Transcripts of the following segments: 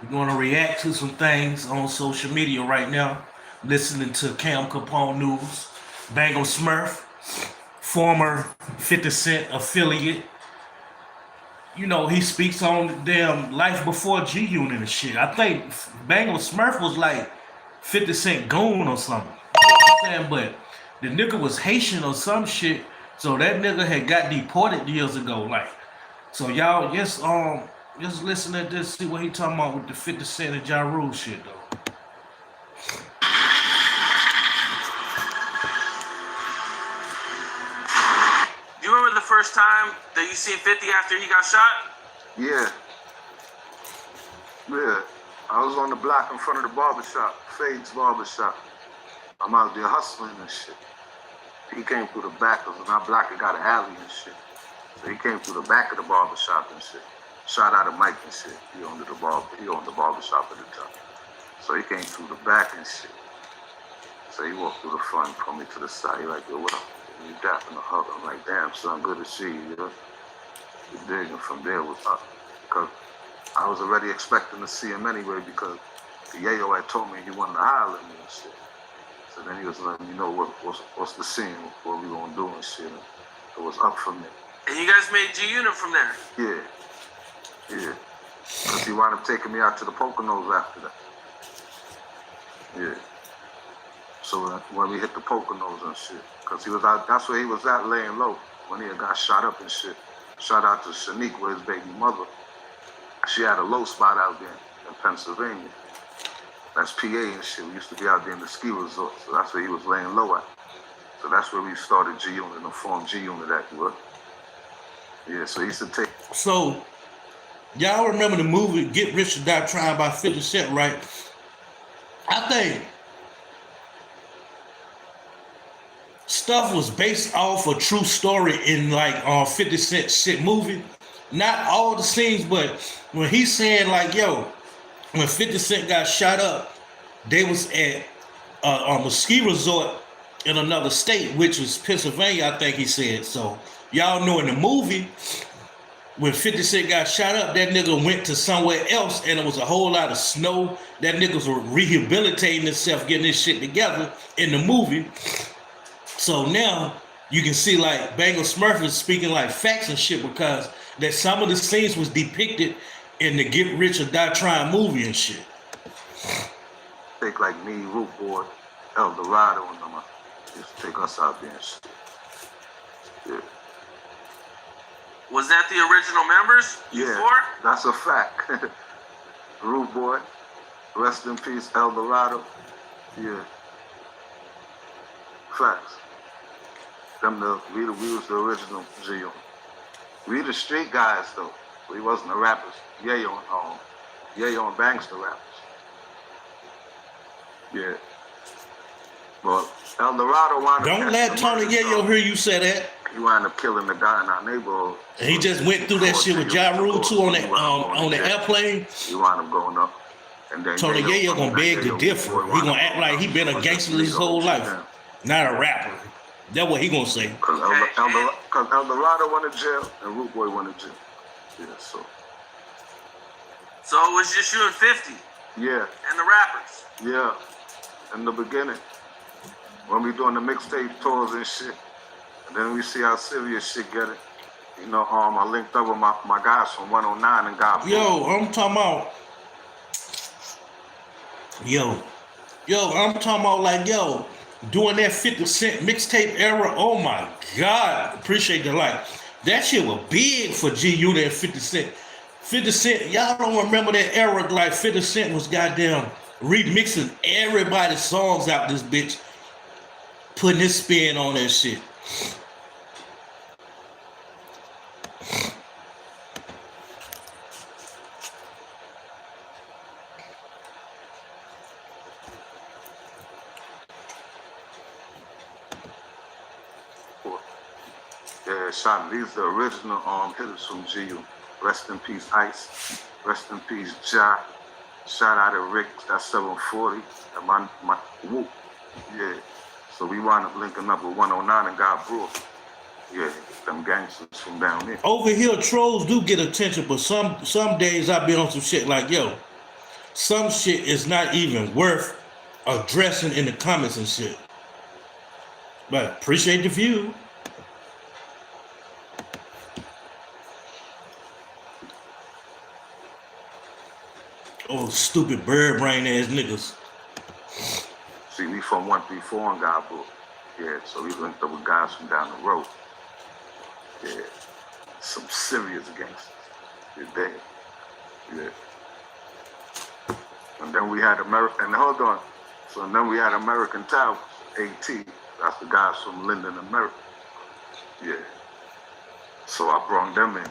We're going to react to some things on social media right now. Listening to Cam Capone News, Bango Smurf, former 50 Cent affiliate. You know, he speaks on the damn life before G Unit and shit. I think Bango Smurf was like 50 Cent goon or something. You know what I'm saying? But the nigga was Haitian or some shit. So that nigga had got deported years ago. Like, so y'all just listen to this, see what he talking about with the 50 Cent and Ja Rule shit though. You remember the first time that you seen 50 after he got shot? Yeah. Yeah. I was on the block in front of the barbershop, Fade's barbershop. I'm out there hustling and shit. He came through the back of our block, it got an alley and shit. So he came through the back of the barbershop and shit. Shot out a mic and shit. He owned the barbershop at the time. So he came through the back and shit. So he walked through the front, pulled me to the side. He like, yo, what up? And he dapping the hug. I'm like, damn, son, good to see you, yo. He digging from there was up. Because I was already expecting to see him anyway because the Yayo had told me he wanted to holler at me and shit. So then he was letting me know what's the scene, what we gonna do and shit. And it was up from there. And you guys made G Unit from there? Yeah. Yeah. Because he wound up taking me out to the Poconos after that. Yeah. So when we hit the Poconos and shit, because he was out, that's where he was at laying low when he had got shot up and shit. Shout out to Shanique with his baby mother. She had a low spot out there in Pennsylvania. That's PA and shit. We used to be out there in the ski resort, so that's where he was laying low at. So that's where we started G Unit and formed G Unit at work. Yeah, so he used to take. So y'all remember the movie Get Rich or Die Trying by 50 Cent, right? I think stuff was based off a true story in like 50 Cent shit movie. Not all the scenes, but when he's saying like, yo, when 50 Cent got shot up, they was at a ski resort in another state, which was Pennsylvania, I think he said. So y'all know in the movie, when 50 Cent got shot up, that nigga went to somewhere else and it was a whole lot of snow. That nigga was rehabilitating himself, getting his shit together in the movie. So now you can see like Bango Smurf is speaking like facts and shit because that some of the scenes was depicted in the Get Rich or Die Trying movie and shit. Take like me, Root Boy, El Dorado, and them. Used to take us out there and shit. Yeah. Was that the original members? Yeah, before? that's a fact. Root Boy, rest in peace, El Dorado. Yeah. Facts. We was the original G Unit. We the street guys though. We wasn't the rappers. Yayo and Banks the rappers. Yeah. But El Dorado wound up. Don't let Tony Yayo hear you say that. He wound up killing the guy in our neighborhood. And he just went through that shit with Ja Rule too on the airplane. He wound up going up. And then Tony Yayo gonna beg to differ. He gonna act like he been a gangster his whole life, not a rapper. That's what he gonna say. Because El Dorado went to jail and Root Boy went to jail. Yeah, so. So it was just you and 50? Yeah. And the rappers? Yeah. In the beginning. When we doing the mixtape tours and shit. And then we see how serious shit get it. You know, I linked up with my guys from 109 and got. Yo, I'm talking about. I'm talking about like, doing that 50 Cent mixtape era. Oh my God. Appreciate the life. That shit was big for G Unit and 50 Cent. 50 Cent, y'all don't remember that era like 50 Cent was goddamn remixing everybody's songs out this bitch. Putting his spin on that shit. Yeah, shot. These are the original hitters from GU. Rest in peace, Ice. Rest in peace, Ja. Shout out to Rick. That's 740. And my whoop. Yeah. So we wound up linking up with 109 and got Brewer. Yeah, them gangsters from down there. Over here, trolls do get attention, but some days I be on some shit like, some shit is not even worth addressing in the comments and shit. But appreciate the view. Oh, stupid bird brain ass niggas. See, we from 134 in God book. Yeah, so we linked up with guys from down the road. Yeah, some serious gangsters. You're dead. Yeah. And then we had American Towers, AT. That's the guys from Linden, America. Yeah. So I brought them in.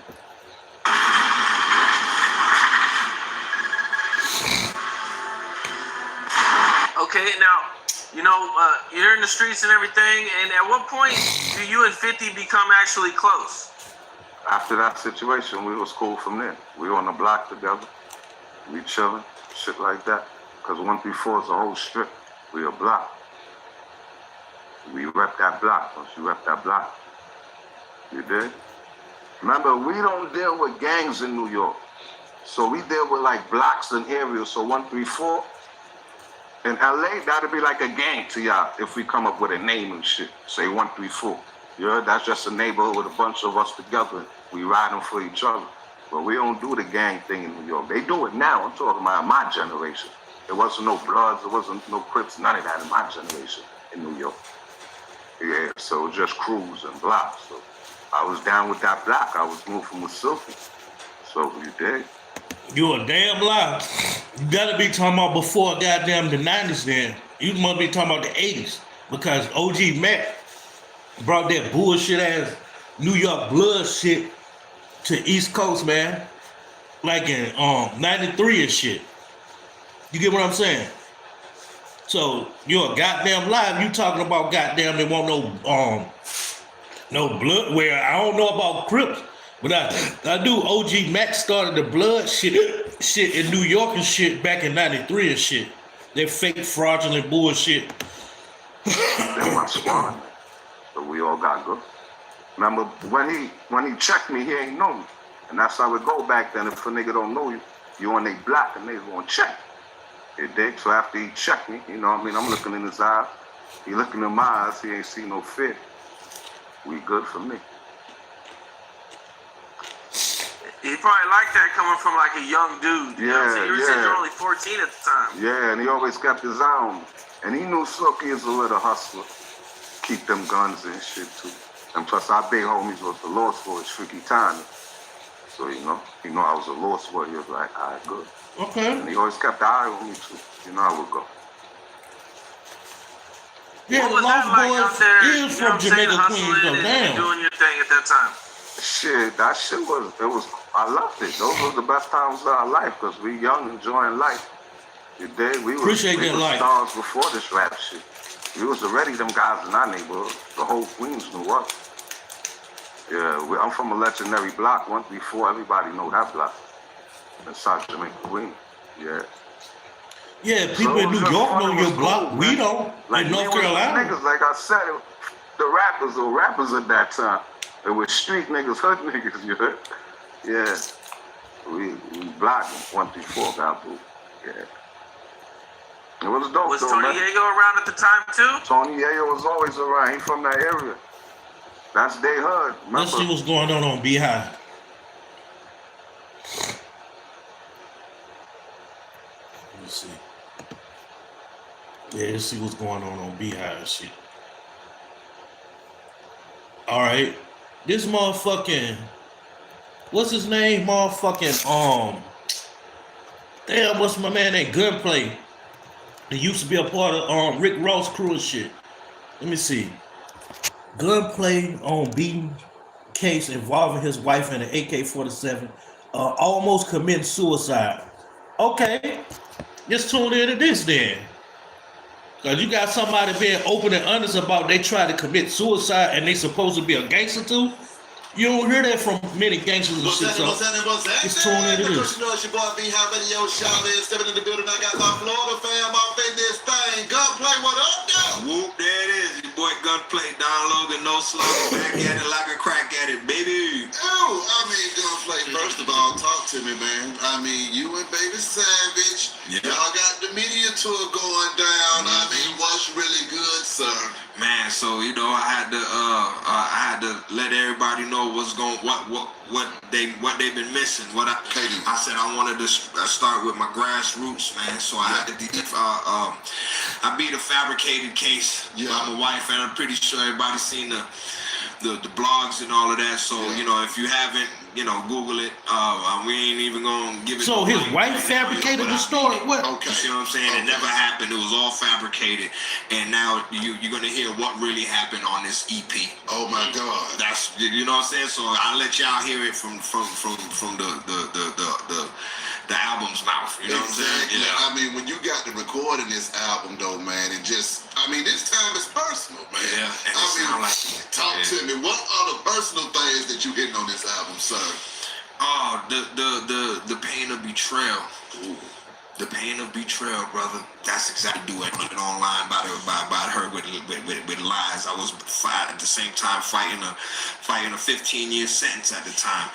Okay, now, you're in the streets and everything, and at what point do you and 50 become actually close? After that situation, we was cool from there. We on the block together. We chilling, shit like that. Because 134 is a whole strip. We a block. We rep that block. Once you rep that block, you did? Remember, we don't deal with gangs in New York. So we deal with like blocks and areas. So 134 in LA, that'd be like a gang to y'all if we come up with a name and shit. Say 134. You heard? That's just a neighborhood with a bunch of us together. We riding for each other. But we don't do the gang thing in New York. They do it now. I'm talking about my generation. There wasn't no Bloods, there wasn't no Crips, none of that in my generation in New York. Yeah, so just crews and blocks. So I was down with that block. I was moving with Silky. So you did. You a damn lie. You gotta be talking about before goddamn the 90s then. You must be talking about the 80s. Because OG Mac brought that bullshit ass New York blood shit to East Coast, man. Like in 93 and shit. You get what I'm saying? So you're a goddamn lie. You talking about goddamn there won't no blood. Where I don't know about Crips, but I do. OG Mac started the blood shit in New York and shit back in 93 and shit. That fake fraudulent bullshit. That was squad. So we all got good. Remember when he checked me, he ain't know me. And that's how it go back then. If a nigga don't know you, you on they block and they gonna check. You dig? So after he checked me, you know what I mean? I'm looking in his eyes. He looking in my eyes. He ain't see no fear. We good for me. He probably liked that coming from like a young dude. You know what I'm saying? You said you're only 14 at the time. Yeah, and he always kept his eye on me. And he knew Silky is a little hustler. Keep them guns and shit too. And plus our big homies was the Lost Boys, Tricky Tiny. So you know I was a Lost Boy. He was like, all right, good. Okay. And he always kept the eye on me too. You know how it go. Yeah, what the was that Lost like Boys out there? is from Jamaica, Queens, though. And Damn. doing your thing at that time. Shit, that shit was, I loved it. Those were the best times of our life because we young, enjoying life. You dig? We were stars before this rap shit. We was already them guys in our neighborhood. The whole Queens knew us. Yeah, I'm from a legendary block, 134. Everybody know that block. In South Jamaica, Queens. Yeah. Yeah, people in New York know your block. Cool, we don't. Like in North Carolina. Niggas, like I said, the rappers at that time. It was street niggas, hood niggas, you heard? Yeah. We blocked 134, got boo. Yeah. It was dope. Was Tony Yayo around at the time too? Tony Yayo was always around. He from that area. That's their hood. Let's see what's going on Beehive. Let me see. Yeah, let's see what's going on Beehive and shit. All right. This motherfucking, what's his name? Motherfucking, damn, what's my man name? Gunplay. He used to be a part of Rick Ross crew and shit. Let me see. Gunplay on beating case involving his wife in an AK-47, almost committing suicide. Okay, let's tune into this then. Cause you got somebody being open and honest about they try to commit suicide and they supposed to be a gangster too. You don't hear that from many gangsters and shit. So let's tune into this. You know it's your boy Beehive Radio Charlie stepping in the building. I got my Florida fam off in this thing. Gunplay, what up, though? Whoop, there it is. Your boy Gunplay, download and no slogan. Back at it like a crack at it, baby. Oh, I mean, Gunplay, first of all, talk to me, man. I mean, you and Baby Savage Yeah. Y'all got the media tour going down. I mean, what's really good, sir? Man, so you know, I had to let everybody know what they've been missing. I said I wanted to start with my grassroots, man. So I had to I beat a fabricated case by my wife, and I'm pretty sure everybody's seen the blogs and all of that. So you know, if you haven't, you know, Google it. We ain't even gonna give it. So his wife fabricated the story. What? Okay. You see what I'm saying? It never happened. It was all fabricated, and now you're gonna hear what really happened on this EP. Oh my God. That's, you know what I'm saying. So I'll let y'all hear it from the album's mouth. You know what I'm saying? Exactly. Yeah. I mean, when you got to recording this album, though, man, it just, I mean, this time is personal, man. Yeah. And I mean, sound like, talk to me. What are the personal things that you hitting on this album, sir? Oh, the pain of betrayal. Ooh. The pain of betrayal, brother. That's exactly what I did online by her with lies. I was at the same time fighting a 15-year sentence at the time.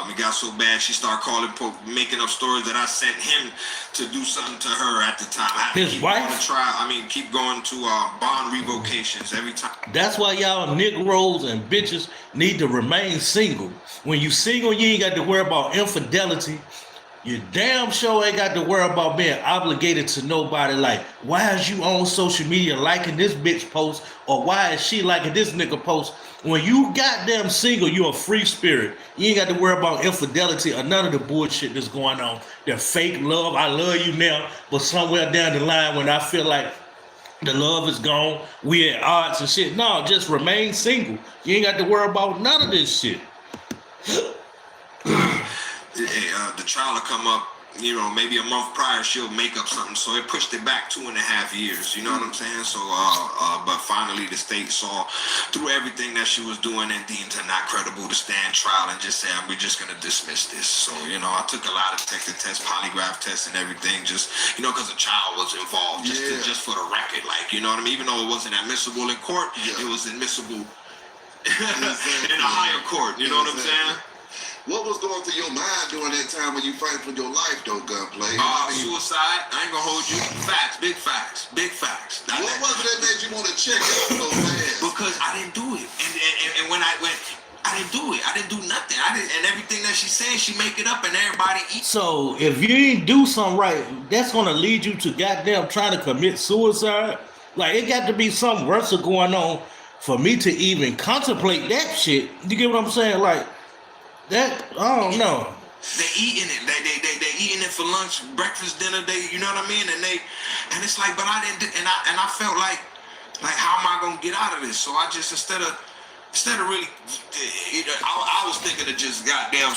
It got so bad she started making up stories that I sent him to do something to her at the time. I had to keep going to trial. I mean, keep going to bond revocations every time. That's why y'all Negroes and bitches need to remain single. When you single, you ain't got to worry about infidelity. You damn sure ain't got to worry about being obligated to nobody. Like, why is you on social media liking this bitch post, or why is she liking this nigga post? When you goddamn single, you a free spirit. You ain't got to worry about infidelity or none of the bullshit that's going on. The fake love, I love you now, but somewhere down the line when I feel like the love is gone, we at odds and shit. No, just remain single. You ain't got to worry about none of this shit. The trial will come up, you know, maybe a month prior, she'll make up something. So it pushed it back 2.5 years, you know what I'm saying? So, but finally the state saw through everything that she was doing and deemed her not credible to stand trial and just say, we're just going to dismiss this. So, you know, I took a lot of detective tests, polygraph tests and everything, just, you know, because the child was involved, just for the record, like, you know what I mean? Even though it wasn't admissible in court, it was admissible in a higher court, you know what I'm saying? What was going through your mind during that time when you fighting for your life, though, Gunplay? Suicide. I ain't gonna hold you. Facts, big facts. What was it that made you want to check out so fast? Because I didn't do it, and when I didn't do it. I didn't do nothing. And everything that she said, she make it up, and everybody eats. So if you ain't do something right, that's gonna lead you to goddamn trying to commit suicide. Like, it got to be something worse going on for me to even contemplate that shit. You get what I'm saying? Like. That, I don't know. They eating it. They eating it for lunch, breakfast, dinner. You know what I mean? And it's like, but I didn't. And I felt like how am I gonna get out of this? So I just instead of really, I was thinking of just goddamn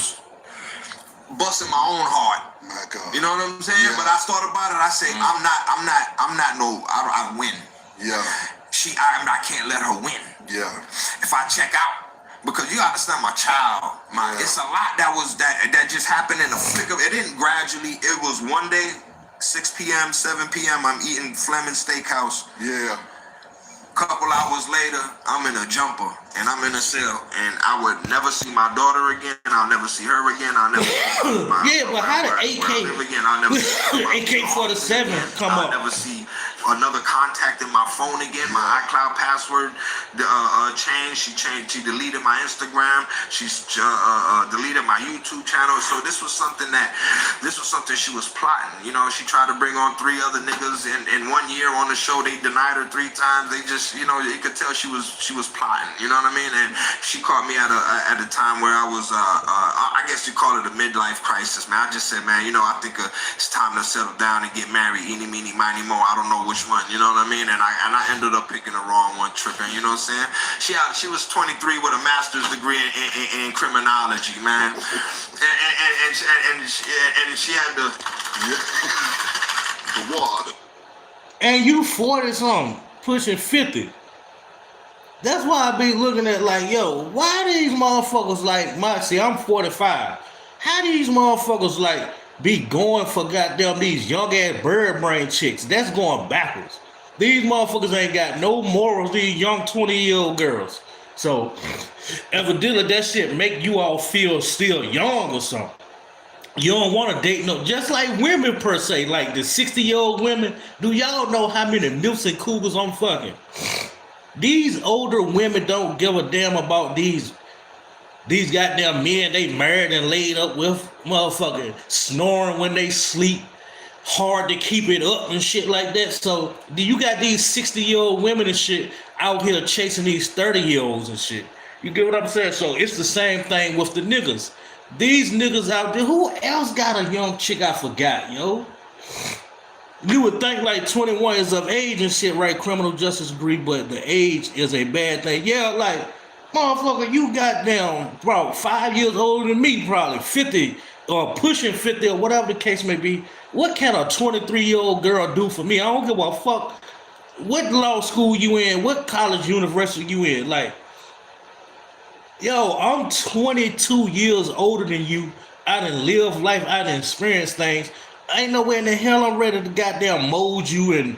busting my own heart. My God. You know what I'm saying? Yeah. But I thought about it. I said, I'm not no. I win. Yeah. I can't let her win. Yeah. If I check out. Because you understand, my child, it's a lot that just happened in a flick of it. Didn't gradually. It was one day, 6 p.m., 7 p.m. I'm eating Fleming Steakhouse. Yeah. Couple hours later, I'm in a jumper and I'm in a cell, and I would never see my daughter again. I'll never see her again. I'll never see my but how did AK-47 come up? I'll never see another contact in my phone again. My iCloud password changed. She deleted my Instagram. She's deleted my YouTube channel. So this was something she was plotting. You know, she tried to bring on 3 other niggas in 1 year on the show. They denied her 3 times. They just, you know, you could tell she was plotting. You know what I mean? And she caught me at a time where I was I guess you call it a midlife crisis, man. I just said, man, you know, I think it's time to settle down and get married. Eeny, meeny, miny, mo. I don't know which one, you know what I mean? And I ended up picking the wrong one, tripping, you know what I'm saying? She was 23 with a master's degree in criminology, man. And she had the water. And you 40 something, pushing 50. That's why I be looking at like, yo, why these motherfuckers like see, I'm 45. How these motherfuckers like be going for goddamn these young ass bird brain chicks? That's going backwards. These motherfuckers ain't got no morals, these young 20-year-old girls. So evidently that shit make you all feel still young or something. You don't want to date no, just like women per se, like the 60-year-old women. Do y'all know how many nymphs and cougars I'm fucking? These older women don't give a damn about these goddamn men they married and laid up with, motherfucking snoring when they sleep, hard to keep it up and shit like that. So you got these 60-year-old women and shit out here chasing these 30-year-olds and shit. You get what I'm saying? So it's the same thing with the niggas. These niggas out there, who else got a young chick I forgot, yo? You would think like 21 is of age and shit, right? Criminal justice degree, but the age is a bad thing. Yeah, like, motherfucker, you goddamn probably 5 years older than me, probably 50 or pushing 50 or whatever the case may be. What can a 23-year-old girl do for me? I don't give a fuck what law school you in, what college, university you in. Like, yo, I'm 22 years older than you. I done live life. I done experience things. Ain't no way in the hell I'm ready to goddamn mold you and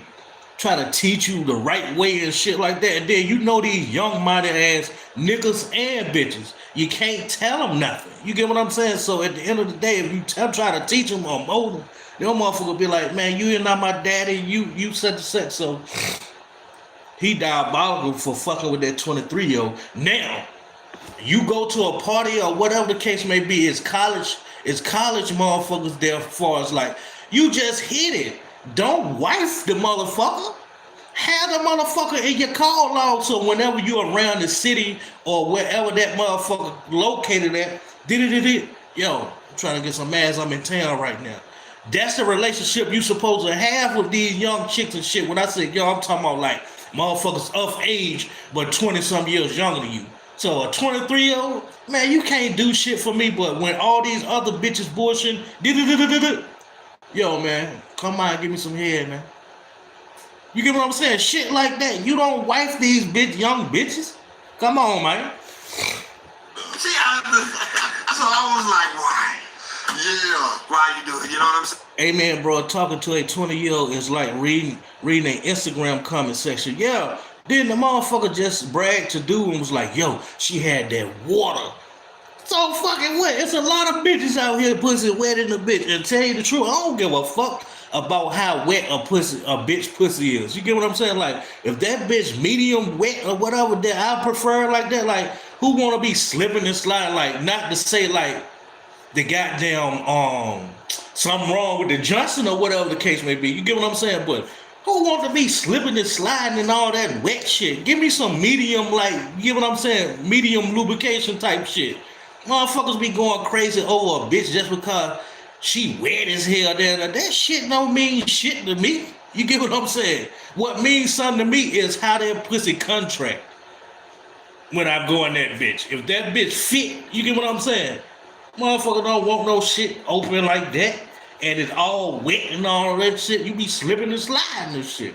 try to teach you the right way and shit like that. And then you know these young-minded ass niggas and bitches. You can't tell them nothing. You get what I'm saying? So at the end of the day, if you try to teach them or mold them, them motherfucker be like, man, you ain't not my daddy. You such and such. So he diabolical for fucking with that 23-year-old. Now, you go to a party or whatever the case may be, it's college motherfuckers there for us. Like, you just hit it. Don't wife the motherfucker. Have the motherfucker in your call log so whenever you're around the city or wherever that motherfucker located at, yo, I'm trying to get some ass, I'm in town right now. That's the relationship you supposed to have with these young chicks and shit. When I say yo, I'm talking about like motherfuckers of age but 20-some years younger than you. So a 23-year-old, man, you can't do shit for me, but when all these other bitches bullshitting, yo, man, come on, give me some head, man. You get what I'm saying? Shit like that. You don't wife these young bitches. Come on, man. See, so I was like, why? Yeah, why you do it? You know what I'm saying? Hey, man, bro, talking to a 20-year-old is like reading an Instagram comment section. Yeah. Then the motherfucker just bragged to dude and was like, yo, she had that water. So fucking what? It's a lot of bitches out here pussy wet in the bitch. And tell you the truth, I don't give a fuck about how wet a bitch pussy is. You get what I'm saying? Like, if that bitch medium wet or whatever, that I prefer like that. Like, who want to be slipping and sliding? Like, not to say like the goddamn something wrong with the Johnson or whatever the case may be. You get what I'm saying? But who wants to be slipping and sliding and all that wet shit? Give me some medium, like, you get what I'm saying? Medium lubrication type shit. Motherfuckers be going crazy over a bitch just because she wet as hell. That shit don't mean shit to me. You get what I'm saying? What means something to me is how that pussy contract when I go in that bitch. If that bitch fit, you get what I'm saying? Motherfucker don't want no shit open like that. And it's all wet and all that shit. You be slipping and sliding and shit.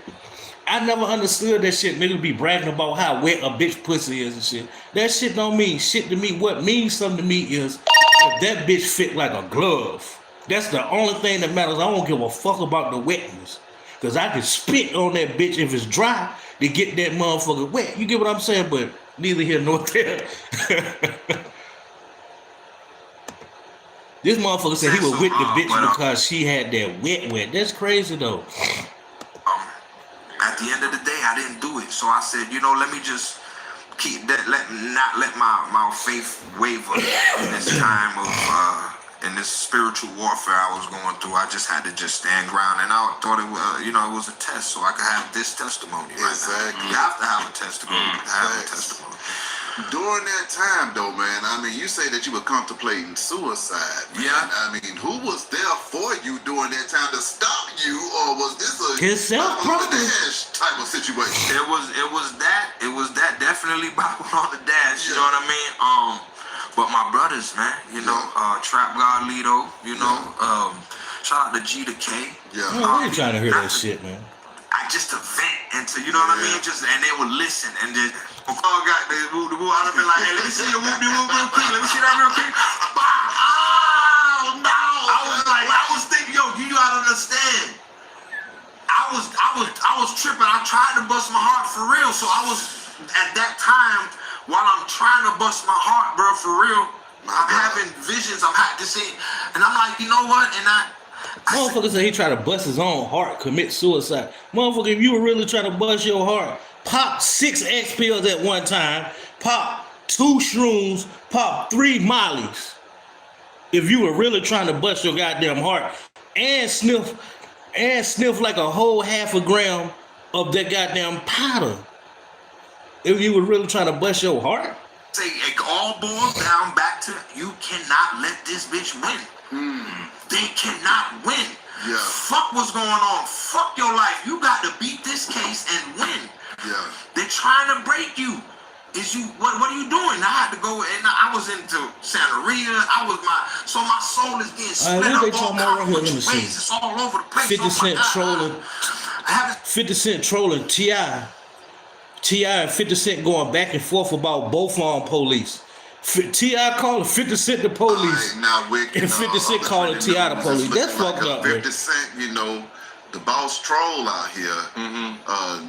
I never understood that shit. Niggas be bragging about how wet a bitch pussy is and shit. That shit don't mean shit to me. What means something to me is if that bitch fit like a glove. That's the only thing that matters. I don't give a fuck about the wetness. Because I can spit on that bitch if it's dry to get that motherfucker wet. You get what I'm saying? But neither here nor there. This motherfucker said he was with the bitch because she had that wet. That's crazy though. At the end of the day, I didn't do it. So I said, you know, let me just keep that, not let my faith waver in this time of in this spiritual warfare I was going through. I just had to just stand ground, and I thought it was, it was a test, so I could have this testimony. Right now. You have to have a testimony. During that time, though, man, I mean, you say that you were contemplating suicide. Man. Yeah. I mean, who was there for you during that time to stop you, or was this a self-dash type of situation? It was that definitely Bible on the dash. You know what I mean? But my brothers, man, Trap God Lido, shout out to G to K. Yeah. I ain't trying to hear that shit, man. I just to vent and to, you know what I mean? And they would listen and just. Before I got the whoop, I'd have been like, hey, let me see your whoop real quick. Let me see that real quick. Oh, no. I was thinking, yo, you gotta understand. I was tripping. I tried to bust my heart for real. So I was, at that time, while I'm trying to bust my heart, bro, for real, I'm having visions. I'm had to see, and I'm like, you know what? And I Motherfucker said he tried to bust his own heart, commit suicide. Motherfucker, if you were really trying to bust your heart, pop 6 X pills at one time, pop 2 shrooms, pop 3 mollies. If you were really trying to bust your goddamn heart, and sniff like a whole half a gram of that goddamn powder. If you were really trying to bust your heart. say it all boils down back to you cannot let this bitch win. They cannot win. Yeah. Fuck what's going on. Fuck your life. You got to beat this case and win. Yeah. They're trying to break you. What are you doing? I had to go, and I was into Santeria. So my soul is getting split up all kinds of ways. It's all over the place. 50 Cent trolling. I haven't 50 Cent trolling T.I. T.I. and 50 Cent going back and forth about both on police. T.I. calling 50 Cent the police. All right, now, Wick, And 50 Cent calling T.I. the police. That's fucked up, man. 50 Cent, you know, the boss troll out here.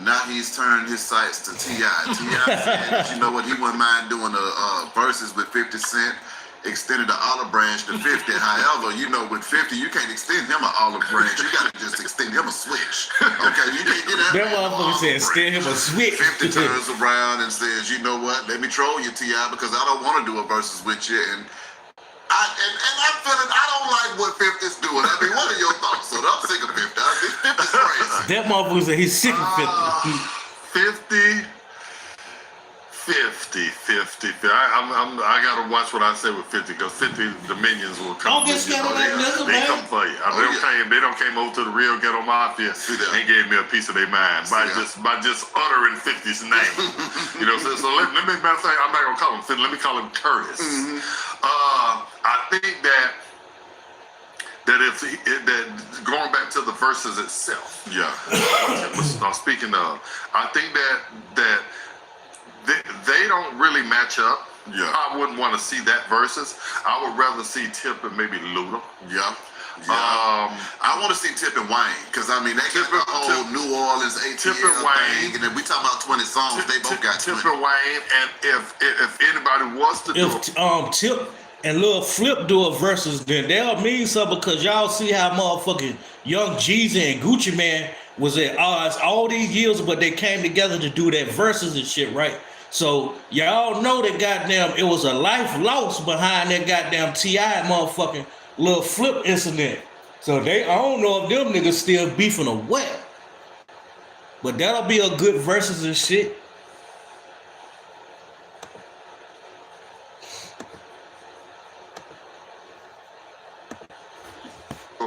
Now he's turned his sights to T.I. T.I. said, you know what, he wouldn't mind doing a verses with 50 Cent. Extended the olive branch to 50. However, you know, with 50, you can't extend him an olive branch. You gotta just extend him a switch. Okay, you can't get that. That motherfucker said extend him a switch. 50 turns around and says, you know what, let me troll you, T.I., because I don't want to do a versus with you. And I'm feeling, I don't like what 50's doing. I mean, what are your thoughts? So I'm sick of 50. I think 50's crazy. That motherfucker said he's sick of 50. 50. I gotta watch what I say with 50 because 50 the minions will come. Don't get scared of that nigga, they man. come for you. They don't came over to the real ghetto mafia and gave me a piece of their mind by just uttering 50's name. You know, so let me matter of fact, I'm not gonna call him 50. Let me call him Curtis. I think that going back to the verses itself. Yeah. Speaking of, I think that they don't really match up. Yeah. I wouldn't want to see that versus. I would rather see Tip and maybe Luda. Yeah. I want to see Tip and Wayne because I mean they got the whole New Orleans ATL Tip and Wayne, thing, and then we talking about 20 songs. They both got 20. Tip and Wayne, and if anybody was to do Tip and Lil Flip do a versus, then they'll mean something because y'all see how motherfucking Young Jeezy and Gucci Man was at odds all these years, but they came together to do that versus and shit, right? So y'all know that goddamn it was a life loss behind that goddamn T.I. motherfucking Lil Flip incident. So I don't know if them niggas still beefing or what. But that'll be a good versus and shit.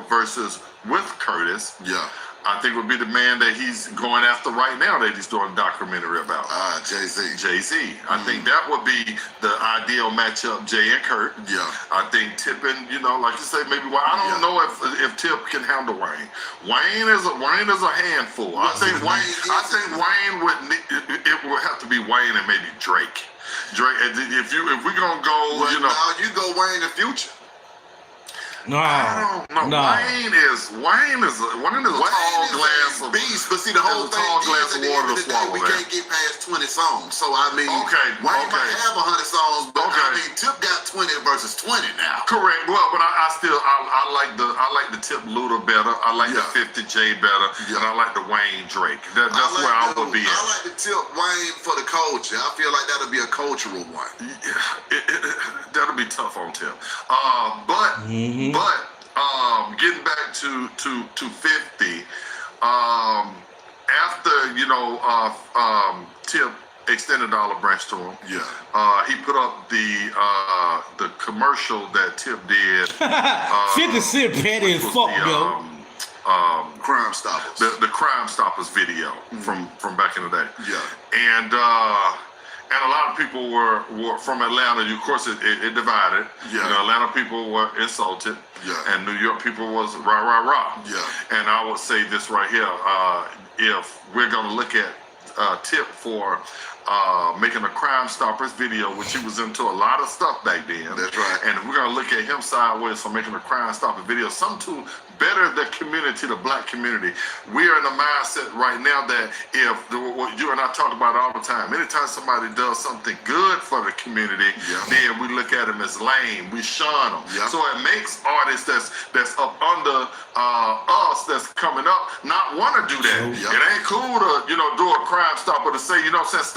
versus with Curtis. Yeah. I think would be the man that he's going after right now that he's doing a documentary about. Jay-Z. Jay-Z. I think that would be the ideal matchup, Jay and Kurt. Yeah. I think Tip and, you know, like you say, maybe I don't know if Tip can handle Wayne. Wayne is a handful. I think Wayne it would have to be Wayne and maybe Drake. If we gonna go, well, you know, now you go Wayne in Future. No, I don't know. No. Wayne is a tall glass of beast, but see the whole thing is at the end of the day we can't get past 20 songs. So I mean, Wayne might have 100 songs, but I mean Tip got 20 versus 20 now. Correct. Well, but I like the Tip Luda better. I like the 50 J better, and I like the Wayne Drake. That's where I would be at. I like the Tip Wayne for the culture. I feel like that'll be a cultural one. That'll be tough on Tip. But getting back to 50, after Tip extended the olive branch to him, he put up the commercial that Tip did. 50 Cent petty as fuck, yo. Crime Stoppers. The Crime Stoppers video from back in the day. Yeah. And a lot of people were from Atlanta. Of course, it divided. Yeah. You know, Atlanta people were insulted. Yeah. And New York people was rah, rah, rah. Yeah. And I would say this right here. If we're going to look at Tip for making a Crime Stoppers video, which he was into a lot of stuff back then. That's right. And if we're going to look at him sideways for making a Crime Stoppers video, some two better the community, the black community. We are in a mindset right now that if what you and I talk about all the time, anytime somebody does something good for the community, then we look at them as lame. We shun them. So it makes artists that's up under us that's coming up not want to do that. It ain't cool to do a Crime Stopper to say, stop